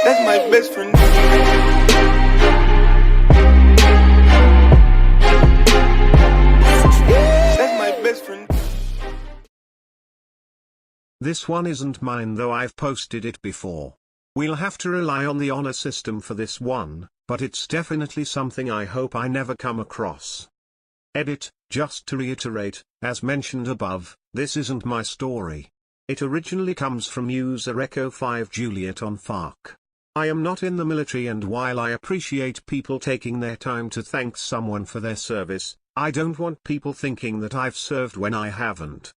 That's my best friend. That's my best friend. This one isn't mine, though I've posted it before. We'll have to rely on the honor system for this one, but it's definitely something I hope I never come across. Edit, just to reiterate, as mentioned above, this isn't my story. It originally comes from user Echo 5 Juliet on FARC. I am not in the military, and while I appreciate people taking their time to thank someone for their service, I don't want people thinking that I've served when I haven't.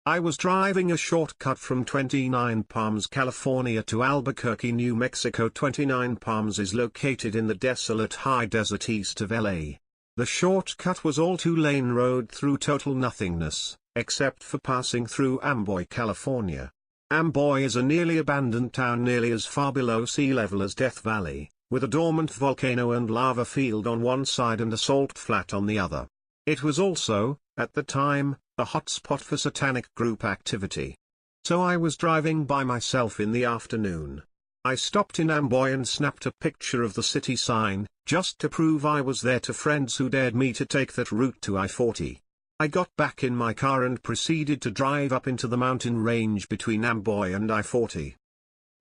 I was driving a shortcut from 29 Palms, California to Albuquerque, New Mexico. 29 Palms is located in the desolate high desert east of LA. The shortcut was all two-lane road through total nothingness, except for passing through Amboy, California. Amboy is a nearly abandoned town nearly as far below sea level as Death Valley, with a dormant volcano and lava field on one side and a salt flat on the other. It was also, at the time, a hotspot for satanic group activity. So I was driving by myself in the afternoon. I stopped in Amboy and snapped a picture of the city sign, just to prove I was there to friends who dared me to take that route to I-40. I got back in my car and proceeded to drive up into the mountain range between Amboy and I-40.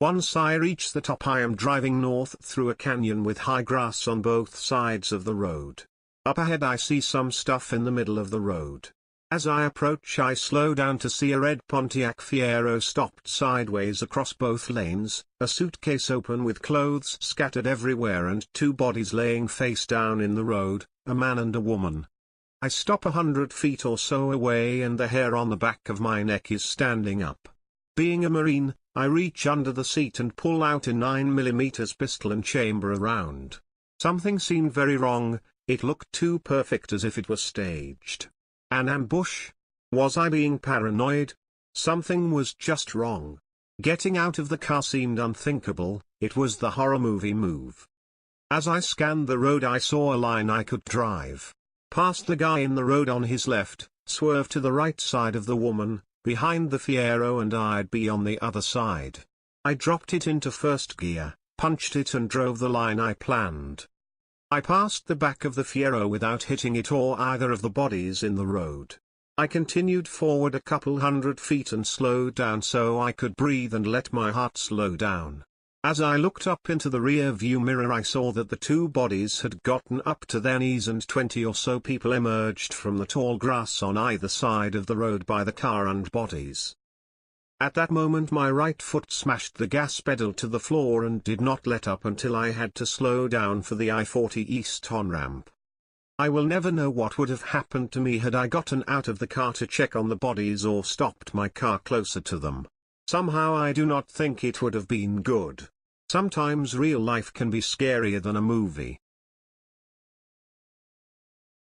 Once I reach the top, I am driving north through a canyon with high grass on both sides of the road. Up ahead I see some stuff in the middle of the road. As I approach, I slow down to see a red Pontiac Fiero stopped sideways across both lanes, a suitcase open with clothes scattered everywhere and two bodies laying face down in the road, a man and a woman. I stop 100 feet or so away and the hair on the back of my neck is standing up. Being a Marine, I reach under the seat and pull out a 9mm pistol and chamber a round. Something seemed very wrong. It looked too perfect, as if it was staged. An ambush? Was I being paranoid? Something was just wrong. Getting out of the car seemed unthinkable. It was the horror movie move. As I scanned the road, I saw a line I could drive past the guy in the road on his left, swerve to the right side of the woman, behind the Fiero, and I'd be on the other side. I dropped it into first gear, punched it and drove the line I planned. I passed the back of the Fiero without hitting it or either of the bodies in the road. I continued forward a couple 100 feet and slowed down so I could breathe and let my heart slow down. As I looked up into the rear view mirror, I saw that the two bodies had gotten up to their knees and 20 or so people emerged from the tall grass on either side of the road by the car and bodies. At that moment my right foot smashed the gas pedal to the floor and did not let up until I had to slow down for the I-40 East on-ramp. I will never know what would have happened to me had I gotten out of the car to check on the bodies or stopped my car closer to them. Somehow I do not think it would have been good. Sometimes real life can be scarier than a movie.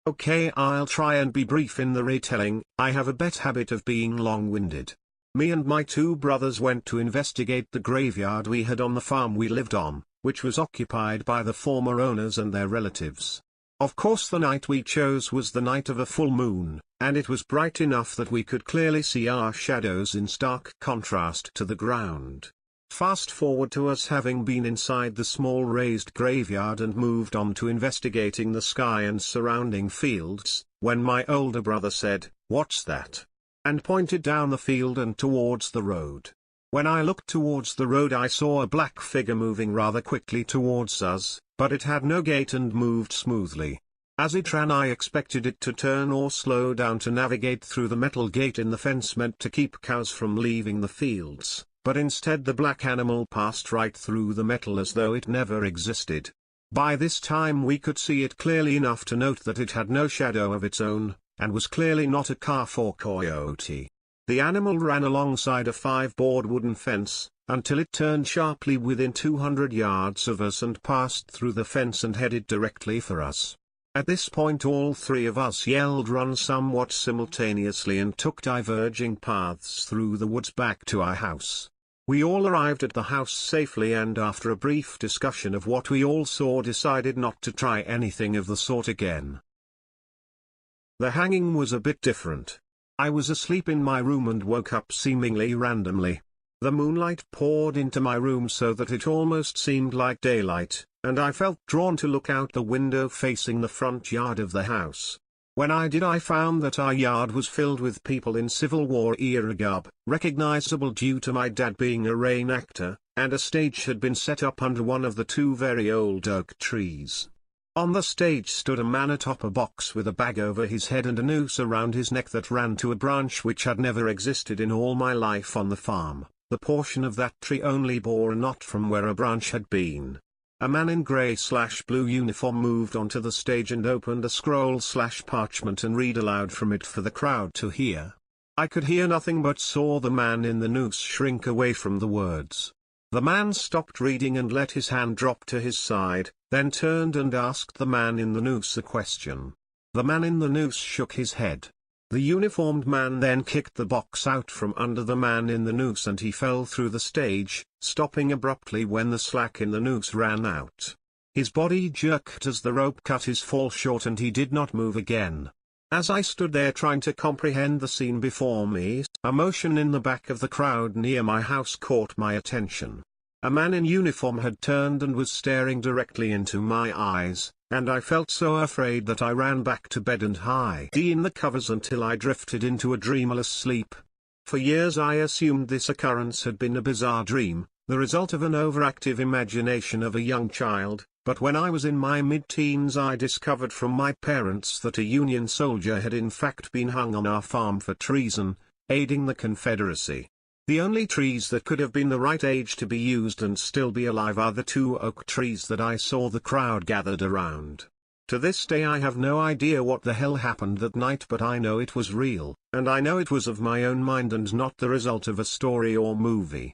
Okay, I'll try and be brief in the retelling. I have a bad habit of being long-winded. Me and my two brothers went to investigate the graveyard we had on the farm we lived on, which was occupied by the former owners and their relatives. Of course, the night we chose was the night of a full moon, and it was bright enough that we could clearly see our shadows in stark contrast to the ground. Fast forward to us having been inside the small raised graveyard and moved on to investigating the sky and surrounding fields, when my older brother said, "What's that?" and pointed down the field and towards the road. When I looked towards the road, I saw a black figure moving rather quickly towards us, but it had no gait and moved smoothly. As it ran, I expected it to turn or slow down to navigate through the metal gate in the fence meant to keep cows from leaving the fields, but instead the black animal passed right through the metal as though it never existed. By this time we could see it clearly enough to note that it had no shadow of its own, and was clearly not a calf or coyote. The animal ran alongside a 5-board wooden fence, until it turned sharply within 200 yards of us and passed through the fence and headed directly for us. At this point all three of us yelled "run" somewhat simultaneously and took diverging paths through the woods back to our house. We all arrived at the house safely, and after a brief discussion of what we all saw, decided not to try anything of the sort again. The hanging was a bit different. I was asleep in my room and woke up seemingly randomly. The moonlight poured into my room so that it almost seemed like daylight, and I felt drawn to look out the window facing the front yard of the house. When I did, I found that our yard was filled with people in Civil War era garb, recognizable due to my dad being a reenactor, and a stage had been set up under one of the two very old oak trees. On the stage stood a man atop a box with a bag over his head and a noose around his neck that ran to a branch which had never existed in all my life on the farm. The portion of that tree only bore a knot from where a branch had been. A man in grey/blue uniform moved onto the stage and opened a scroll/parchment and read aloud from it for the crowd to hear. I could hear nothing but saw the man in the noose shrink away from the words. The man stopped reading and let his hand drop to his side, then turned and asked the man in the noose a question. The man in the noose shook his head. The uniformed man then kicked the box out from under the man in the noose and he fell through the stage, stopping abruptly when the slack in the noose ran out. His body jerked as the rope cut his fall short and he did not move again. As I stood there trying to comprehend the scene before me, a motion in the back of the crowd near my house caught my attention. A man in uniform had turned and was staring directly into my eyes, and I felt so afraid that I ran back to bed and hid in the covers until I drifted into a dreamless sleep. For years I assumed this occurrence had been a bizarre dream, the result of an overactive imagination of a young child, but when I was in my mid-teens I discovered from my parents that a Union soldier had in fact been hung on our farm for treason, aiding the Confederacy. The only trees that could have been the right age to be used and still be alive are the two oak trees that I saw the crowd gathered around. To this day I have no idea what the hell happened that night, but I know it was real, and I know it was of my own mind and not the result of a story or movie.